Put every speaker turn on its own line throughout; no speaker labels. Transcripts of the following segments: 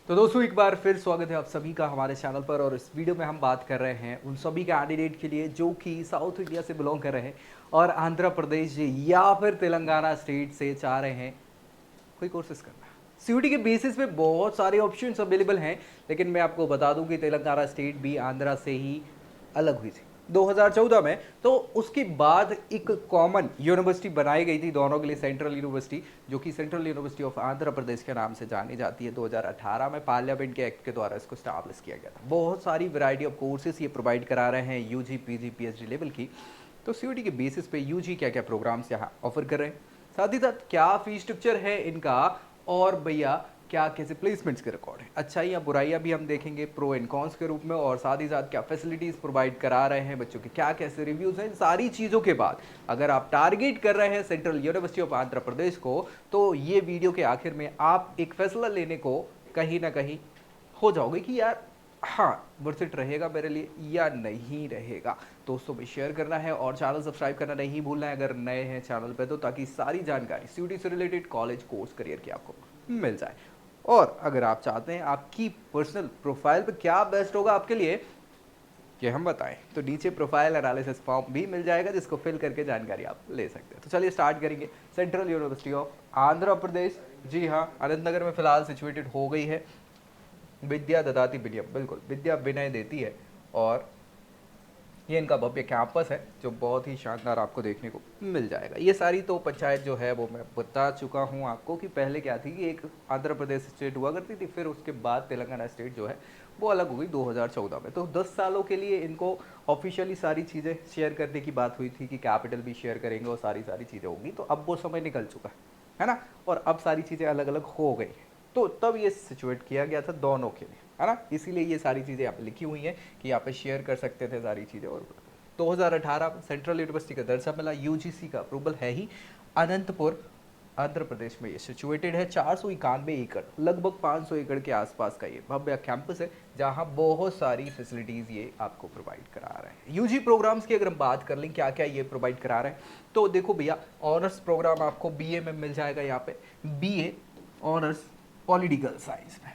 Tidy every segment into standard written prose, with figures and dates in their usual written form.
तो दोस्तों एक बार फिर स्वागत है आप सभी का हमारे चैनल पर। और इस वीडियो में हम बात कर रहे हैं उन सभी कैंडिडेट के लिए जो कि साउथ इंडिया से बिलोंग कर रहे हैं और आंध्र प्रदेश या फिर तेलंगाना स्टेट से चाह रहे हैं कोई कोर्सेज करना। सीयूटी के बेसिस पे बहुत सारे ऑप्शंस अवेलेबल हैं, लेकिन मैं आपको बता दूं कि तेलंगाना स्टेट भी आंध्रा से ही अलग हुई थी 2014 में। तो उसके बाद एक कॉमन यूनिवर्सिटी बनाई गई थी दोनों के लिए, सेंट्रल यूनिवर्सिटी, जो कि central university of Andhra Pradesh के नाम से जानी जाती है। 2018 में पार्लियामेंट के एक्ट के द्वारा इसको स्टैब्लिश किया गया था। बहुत सारी वैरायटी ऑफ कोर्सेज ये प्रोवाइड करा रहे हैं यूजी पीजी पीएचडी लेवल की। तो सीयूटी के बेसिस पे यूजी क्या क्या प्रोग्राम्स यहाँ ऑफर कर रहे हैं, साथ ही साथ क्या फीस स्ट्रक्चर है इनका, और भैया क्या कैसे प्लेसमेंट्स के रिकॉर्ड है, अच्छाइयाँ बुराइयाँ भी हम देखेंगे प्रो एंड कॉन्स के रूप में, और साथ ही साथ क्या फैसिलिटीज़ प्रोवाइड करा रहे हैं बच्चों के, क्या कैसे रिव्यूज़ हैं। इन सारी चीज़ों के बाद अगर आप टारगेट कर रहे हैं central university of Andhra Pradesh को, तो ये वीडियो के आखिर में आप एक फैसला लेने को कहीं ना कहीं हो जाओगे कि यार हाँ वर्थ इट रहेगा मेरे लिए या नहीं रहेगा। दोस्तों में शेयर करना है और चैनल सब्सक्राइब करना नहीं भूलना है अगर नए हैं चैनल पे, तो ताकि सारी जानकारी सीयूटी से रिलेटेड कॉलेज कोर्स करियर की आपको मिल जाए। और अगर आप चाहते हैं आपकी पर्सनल प्रोफाइल पे क्या बेस्ट होगा आपके लिए ये हम बताएं, तो नीचे प्रोफाइल एनालिसिस फॉर्म भी मिल जाएगा जिसको फिल करके जानकारी आप ले सकते हैं। तो चलिए स्टार्ट करेंगे। Central university of Andhra Pradesh, जी हाँ, अनंतनगर में फिलहाल सिचुएटेड हो गई है। विद्या ददाती विनयम, बिल्कुल विद्या विनय देती है। और ये इनका भव्य कैंपस है जो बहुत ही शानदार आपको देखने को मिल जाएगा। ये सारी तो पंचायत जो है वो मैं बता चुका हूँ आपको कि पहले क्या थी कि एक आंध्र प्रदेश स्टेट हुआ करती थी, फिर उसके बाद तेलंगाना स्टेट जो है वो अलग हो गई 2014 में। तो 10 सालों के लिए इनको ऑफिशियली सारी चीज़ें शेयर करने की बात हुई थी कि कैपिटल भी शेयर करेंगे और सारी चीज़ें होंगी। तो अब वो समय निकल चुका है ना, और अब सारी चीज़ें अलग अलग हो गई। तो तब ये सिचुएट किया गया था दोनों के लिए, है ना, इसीलिए ये सारी चीज़ें यहाँ पे लिखी हुई हैं कि यहाँ पे शेयर कर सकते थे सारी चीज़ें। और 2018 में सेंट्रल यूनिवर्सिटी का दर्जा मिला, यूजीसी का अप्रूवल है ही। अनंतपुर आंध्र प्रदेश में ये सिचुएटेड है। 491 एकड़, लगभग 500 एकड़ के आसपास का ये भव्य कैंपस है जहाँ बहुत सारी फैसिलिटीज़ ये आपको प्रोवाइड करा रहे हैं। यूजी प्रोग्राम्स की अगर हम बात कर लें क्या क्या ये प्रोवाइड करा रहे हैं, तो देखो भैया, ऑनर्स प्रोग्राम आपको बीए में मिल जाएगा यहाँ पे, बीए ऑनर्स पॉलिटिकल साइंस में।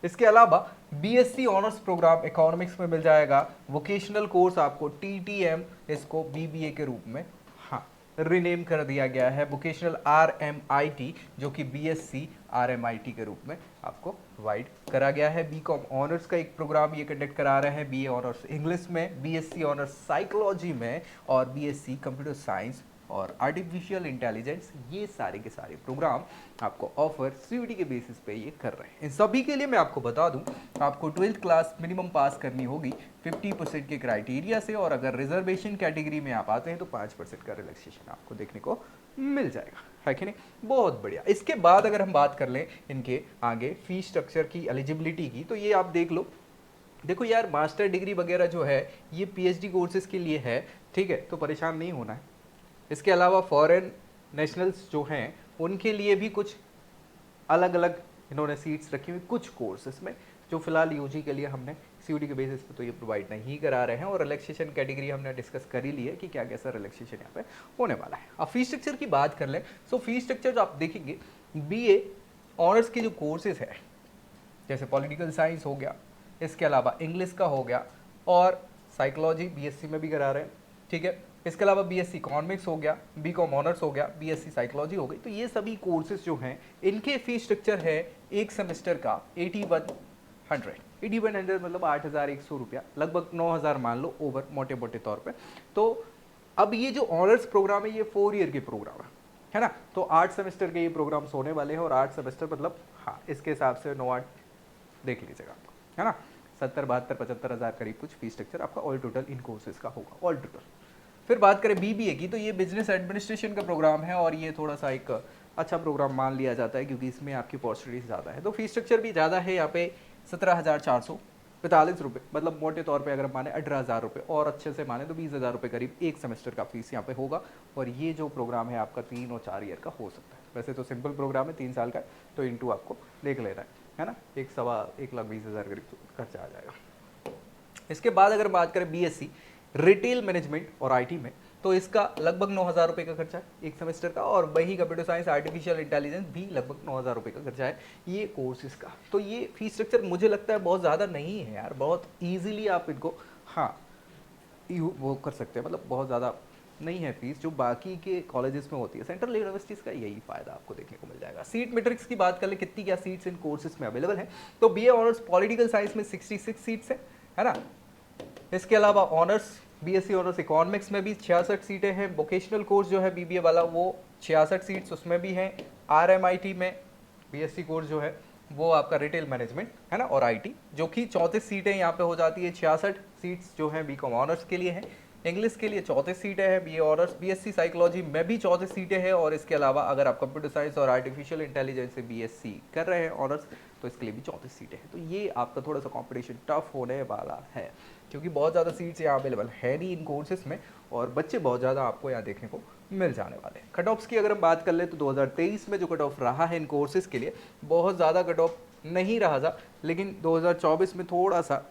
इसके अलावा बीएससी ऑनर्स प्रोग्राम इकोनॉमिक्स में मिल जाएगा। वोकेशनल कोर्स आपको टीटीएम, इसको बीबीए के रूप में हाँ रिनेम कर दिया गया है, वोकेशनल आरएमआईटी, जो कि बीएससी आरएमआईटी के रूप में आपको प्रोवाइड करा गया है। बीकॉम ऑनर्स का एक प्रोग्राम ये कंडक्ट करा रहे हैं, बीए ऑनर्स इंग्लिश में, बीएससी ऑनर्स साइकोलॉजी में, और बीएससी कंप्यूटर साइंस और आर्टिफिशियल इंटेलिजेंस। ये सारे के सारे प्रोग्राम आपको ऑफर सीयूटी के बेसिस पे ये कर रहे हैं। इन सभी के लिए मैं आपको बता दूं, आपको 12th क्लास मिनिमम पास करनी होगी 50% के क्राइटेरिया से, और अगर रिजर्वेशन कैटेगरी में आप आते हैं तो 5% का रिलैक्सेशन आपको देखने को मिल जाएगा, है कि नहीं। बहुत बढ़िया। इसके बाद अगर हम बात कर लें इनके आगे फीस स्ट्रक्चर की, एलिजिबिलिटी की, तो ये आप देख लो। देखो यार, मास्टर डिग्री वगैरह जो है ये पीएचडी कोर्सेज के लिए है, ठीक है, तो परेशान नहीं होना है। इसके अलावा फॉरेन नेशनल्स जो हैं उनके लिए भी कुछ अलग अलग इन्होंने सीट्स रखी हुई कुछ कोर्सेज में, जो फिलहाल यूजी के लिए हमने सीयूटी के बेसिस पे तो ये प्रोवाइड नहीं करा रहे हैं। और रिलैक्सेशन कैटेगरी हमने डिस्कस कर ही ली है कि क्या कैसा रिलैक्सेशन यहाँ पे होने वाला है। अब फीस स्ट्रक्चर की बात कर लें, सो फीस स्ट्रक्चर आप देखेंगे, बीए ऑनर्स के जो कोर्सेज है जैसे पॉलिटिकल साइंस हो गया, इसके अलावा इंग्लिश का हो गया, और साइकोलॉजी बीएससी में भी करा रहे हैं, ठीक है। इसके अलावा बीएससी इकोनॉमिक्स हो गया, बीकॉम ऑनर्स हो गया, बीएससी साइकोलॉजी हो गई। तो ये सभी कोर्सेज जो हैं इनके फीस स्ट्रक्चर है एक सेमेस्टर का 8100 मतलब 8100 रुपया, लगभग 9000 मान लो ओवर मोटे मोटे तौर पे। तो अब ये जो ऑनर्स प्रोग्राम है ये 4 ईयर के प्रोग्राम है ना, तो 8 सेमेस्टर के ये प्रोग्राम्स होने वाले हैं। और 8 सेमेस्टर मतलब हाँ इसके हिसाब से 9-8 देख लीजिएगा आपको, है ना, 70-72-75 हज़ार करीब कुछ फीस स्ट्रक्चर आपका ऑल टोटल इन कोर्सेज का होगा, ऑल टोटल। फिर बात करें बीबीए की, तो ये बिजनेस एडमिनिस्ट्रेशन का प्रोग्राम है, और ये थोड़ा सा एक अच्छा प्रोग्राम मान लिया जाता है क्योंकि इसमें आपकी अपॉर्चुनिटीज ज़्यादा है। तो फीस स्ट्रक्चर भी ज़्यादा है यहाँ पे, 17,445 रुपये, मतलब मोटे तौर पे अगर माने 18,000 रुपये, और अच्छे से माने तो 20,000 रुपये करीब एक सेमेस्टर का फीस यहाँ पे होगा। और ये जो प्रोग्राम है आपका 3 और 4 ईयर का हो सकता है। वैसे तो सिंपल प्रोग्राम है, 3 साल का, तो इंटू आपको देख लेना है ना, 1,20,000 करीब खर्चा आ जाएगा। इसके बाद अगर बात करें बीएससी रिटेल मैनेजमेंट और आईटी में, तो इसका लगभग 9,000 रुपये का खर्चा है एक सेमेस्टर का, और वही कंप्यूटर साइंस आर्टिफिशियल इंटेलिजेंस भी लगभग 9,000 रुपये का खर्चा है ये कोर्सेज का। तो ये फीस स्ट्रक्चर मुझे लगता है बहुत ज़्यादा नहीं है यार, बहुत ईजिली आप इनको हाँ वो कर सकते हैं, मतलब बहुत ज़्यादा नहीं है फीस जो बाकी के कॉलेजेस में होती है। सेंट्रल यूनिवर्सिटीज़ का यही फायदा आपको देखने को मिल जाएगा। सीट मैट्रिक्स की बात कर ले, कितनी क्या सीट्स इन कोर्सेज में अवेलेबल है, तो बीए ऑनर्स पॉलिटिकल साइंस में 66 सीट्स है ना। इसके अलावा ऑनर्स बीएससी ऑनर्स इकोनॉमिक्स में भी 66 सीटें हैं। वोकेशनल कोर्स जो है बीबीए वाला वो 66 सीट्स उसमें भी हैं। आरएमआईटी में बीएससी कोर्स जो है वो आपका रिटेल मैनेजमेंट है ना, और आईटी जो कि 34 सीटें यहाँ पे हो जाती है। 66 सीट्स जो हैं बीकॉम ऑनर्स के लिए हैं। इंग्लिश के लिए 34 सीटें हैं बीए ऑनर्स। बीएससी साइकोलॉजी में भी 34 सीटें हैं, और इसके अलावा अगर आप कंप्यूटर साइंस और आर्टिफिशियल इंटेलिजेंस से बीएससी कर रहे हैं ऑनर्स तो इसके लिए भी 34 सीटें हैं। तो ये आपका थोड़ा सा कॉम्पिटिशन टफ होने वाला है, क्योंकि बहुत ज़्यादा सीट्स यहाँ अवेलेबल है नहीं इन कोर्सेज में, और बच्चे बहुत ज़्यादा आपको यहाँ देखने को मिल जाने वाले हैं। कट ऑफ्स की अगर हम बात कर ले तो 2023 में जो कट ऑफ रहा है इन कोर्सेज के लिए बहुत ज़्यादा कट ऑफ नहीं रहा था, लेकिन 2024 में थोड़ा सा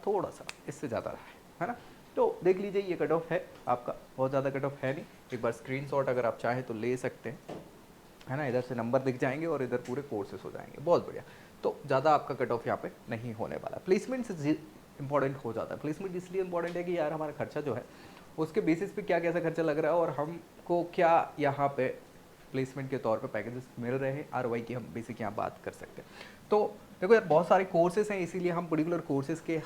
इससे ज़्यादा रहा है ना। तो देख लीजिए ये कट ऑफ है आपका, बहुत ज़्यादा कट ऑफ है नहीं। एक बार स्क्रीनशॉट अगर आप चाहें तो ले सकते हैं, है ना। इधर से नंबर दिख जाएंगे और इधर पूरे कोर्सेज हो जाएंगे, बहुत बढ़िया। तो ज़्यादा आपका कट ऑफ यहाँ पे नहीं होने वाला। प्लेसमेंट से इंपॉर्टेंट हो जाता है। प्लेसमेंट इसलिए इंपॉर्टेंट है कि यार हमारा खर्चा जो है उसके बेसिस पे क्या कैसा खर्चा लग रहा है, और हमको क्या यहाँ पे प्लेसमेंट के तौर पे पैकेजेस मिल रहे हैं, आरओआई की हम बेसिक यहाँ बात कर सकते हैं। तो देखो यार बहुत सारे कोर्सेज हैं, इसीलिए हम पर्टिकुलर कोर्सेज के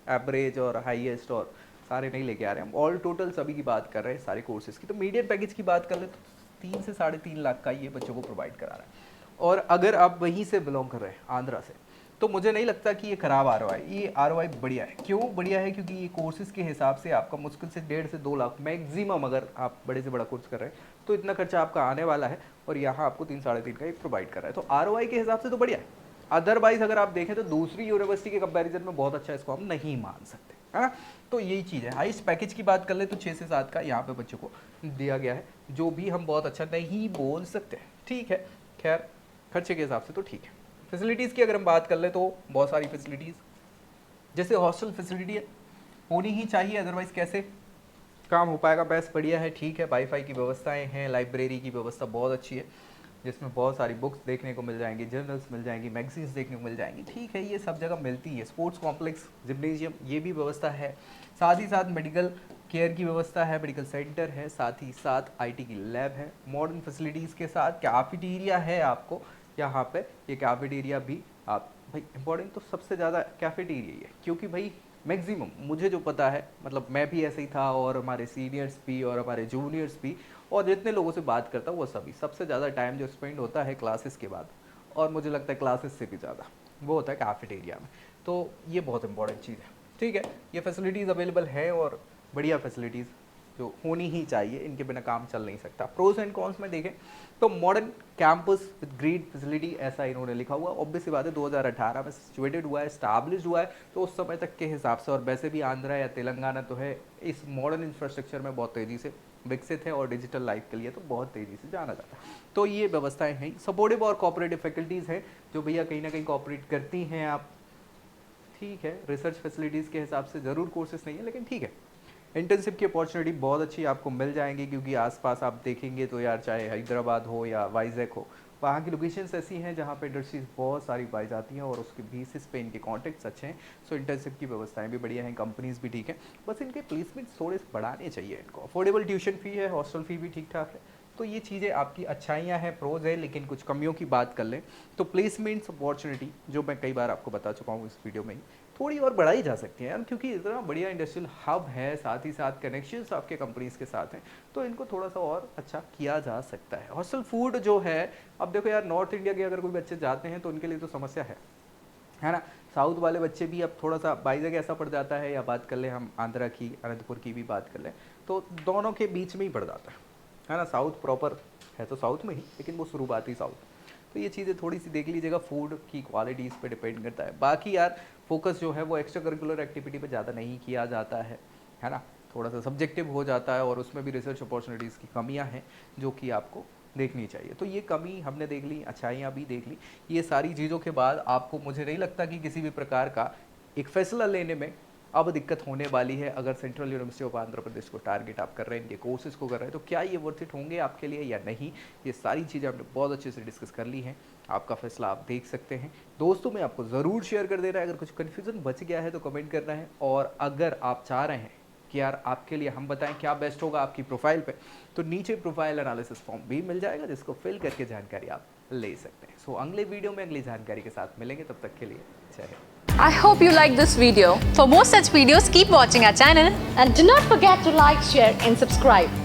एवरेज और हाईएस्ट और सारे नहीं लेके आ रहे हैं, हम ऑल टोटल सभी की बात कर रहे हैं सारे कोर्सेज की। तो मीडियम पैकेज की बात कर ले तो 3 से 3.5 लाख का ये बच्चों को प्रोवाइड करा रहा है। और अगर आप वहीं से बिलोंग कर रहे हैं आंध्रा से, तो मुझे नहीं लगता कि ये खराब आरओआई, ये आरओआई बढ़िया है। क्यों बढ़िया है? क्योंकि ये कोर्सेज के हिसाब से आपका मुश्किल से 1.5 से 2 लाख मैक्सिमम, अगर आप बड़े से बड़ा कोर्स कर रहे हैं तो इतना खर्चा आपका आने वाला है, और यहाँ आपको 3 साढ़े 3 का एक प्रोवाइड कर रहा है। तो आरओआई के हिसाब से तो बढ़िया है। अदरवाइज अगर आप देखें तो दूसरी यूनिवर्सिटी के कंपैरिजन में बहुत अच्छा इसको हम नहीं मान सकते, है ना। तो यही चीज़ है। हाईएस्ट पैकेज की बात कर ले तो 6 से 7 का यहाँ पे बच्चों को दिया गया है, जो भी हम बहुत अच्छा नहीं बोल सकते, ठीक है। खैर खर्चे के हिसाब से तो ठीक है। फैसिलिटीज़ की अगर हम बात कर ले तो बहुत सारी फैसिलिटीज़, जैसे हॉस्टल फैसिलिटी है, होनी ही चाहिए, अदरवाइज कैसे काम हो पाएगा। बेस्ट बढ़िया है, ठीक है। वाईफाई की व्यवस्थाएं हैं, लाइब्रेरी की व्यवस्था बहुत अच्छी है, जिसमें बहुत सारी बुक्स देखने को मिल जाएंगी, जर्नल्स मिल जाएंगी, मैगजीन्स देखने को मिल जाएंगी, ठीक है। ये सब जगह मिलती है। स्पोर्ट्स कॉम्प्लेक्स, जिम्नेजियम, ये भी व्यवस्था है। साथ ही साथ मेडिकल केयर की व्यवस्था है, मेडिकल सेंटर है, साथ ही साथ आईटी की लैब है, मॉडर्न फैसिलिटीज़ के साथ कैफेटेरिया है आपको यहाँ पे। ये कैफेटेरिया भी आप भाई इंपॉर्टेंट तो सबसे ज़्यादा कैफेटेरिया ही है, क्योंकि भाई मैक्सिमम मुझे जो पता है, मतलब मैं भी ऐसे ही था और हमारे सीनियर्स भी और हमारे जूनियर्स भी, और जितने लोगों से बात करता हूँ वो सभी, सबसे ज़्यादा टाइम जो स्पेंड होता है क्लासेस के बाद, और मुझे लगता है क्लासेस से भी ज़्यादा, वो होता है कैफेटेरिया में। तो ये बहुत इंपॉर्टेंट चीज़ है, ठीक है। ये फैसिलिटीज़ अवेलेबल है, और बढ़िया फैसिलिटीज़ जो होनी ही चाहिए, इनके बिना काम चल नहीं सकता। प्रोज एंड कॉन्स में देखें तो modern campus with great facility, ऐसा इन्होंने लिखा हुआ। ऑब्वियस सी बात है 2018 में सिचुएटेड हुआ है, स्टैब्लिश हुआ है, तो उस समय तक के हिसाब से, और वैसे भी आंध्रा या तेलंगाना तो है इस मॉडर्न इंफ्रास्ट्रक्चर में बहुत तेज़ी से विकसित है, और डिजिटल लाइफ के लिए तो बहुत तेज़ी से जाना जाता है। तो ये व्यवस्थाएं हैं। सपोर्टिव और कोऑपरेटिव फैकल्टीज़ हैं जो भैया कहीं ना कहीं कोऑपरेट करती हैं आप, ठीक है। रिसर्च फैसिलिटीज़ के हिसाब से ज़रूर कोर्सेज नहीं है, लेकिन ठीक है। इंटर्नशिप की अपॉर्चुनिटी बहुत अच्छी आपको मिल जाएंगी, क्योंकि आसपास आप देखेंगे तो यार चाहे हैदराबाद हो या वाइजैक हो, वहाँ की लोकेशंस ऐसी हैं जहाँ पे इंडस्ट्रीज बहुत सारी पाई जाती हैं, और उसके बेसिस पे इनके कॉन्टेक्ट्स अच्छे हैं। सो इंटर्नशिप की व्यवस्थाएं भी बढ़िया हैं, कंपनीज भी ठीक है। बस इनके प्लेसमेंट थोड़े बढ़ाने चाहिए इनको। अफोर्डेबल ट्यूशन फ़ी है, हॉस्टल फ़ी भी ठीक ठाक है। तो ये चीज़ें आपकी अच्छाइयाँ हैं, प्रोज है। लेकिन कुछ कमियों की बात कर लें तो प्लेसमेंट्स अपॉर्चुनिटी, जो मैं कई बार आपको बता चुका हूँ इस वीडियो में ही, थोड़ी और बढ़ाई जा सकती है यार, क्योंकि इतना बढ़िया इंडस्ट्रियल हब है, साथ ही साथ कनेक्शंस आपके कंपनीज के साथ हैं, तो इनको थोड़ा सा और अच्छा किया जा सकता है। हॉस्टल फूड जो है, अब देखो यार नॉर्थ इंडिया के अगर कोई बच्चे जाते हैं तो उनके लिए तो समस्या है ना। साउथ वाले बच्चे भी अब थोड़ा सा बाइजग ऐसा पड़ जाता है, या बात कर ले हम आंध्रा की, अनंतपुर की भी बात कर लें, तो दोनों के बीच में ही पड़ जाता है ना। साउथ प्रॉपर है तो साउथ में ही, लेकिन वो शुरुआती साउथ। तो ये चीज़ें थोड़ी सी देख लीजिएगा, फूड की क्वालिटीज़ पे डिपेंड करता है। बाकी यार फोकस जो है वो एक्स्ट्रा करिकुलर एक्टिविटी पे ज़्यादा नहीं किया जाता है ना। थोड़ा सा सब्जेक्टिव हो जाता है, और उसमें भी रिसर्च अपॉर्चुनिटीज़ की कमियां हैं जो कि आपको देखनी चाहिए। तो ये कमी हमने देख ली, अच्छाइयाँ भी देख ली। ये सारी चीज़ों के बाद आपको, मुझे नहीं लगता कि किसी भी प्रकार का एक फैसला लेने में अब दिक्कत होने वाली है। अगर central university of Andhra Pradesh को टारगेट आप कर रहे हैं, इनके कोर्सेज को कर रहे हैं, तो क्या ये वर्थ इट होंगे आपके लिए या नहीं, ये सारी चीज़ें हमने बहुत अच्छे से डिस्कस कर ली हैं। आपका फैसला आप देख सकते हैं। दोस्तों में आपको ज़रूर शेयर कर देना है। अगर कुछ कन्फ्यूज़न बच गया है तो कमेंट करना है, और अगर आप चाह रहे हैं कि यार आपके लिए हम बताएं क्या बेस्ट होगा आपकी प्रोफाइल पे, तो नीचे प्रोफाइल एनालिसिस फॉर्म भी मिल जाएगा, जिसको फिल करके जानकारी आप ले सकते हैं। सो अगले वीडियो में अगली जानकारी के साथ मिलेंगे, तब तक के लिए जय Hind.
I hope you like this video. For more such videos, keep watching our channel.
And do not forget to like, share and subscribe.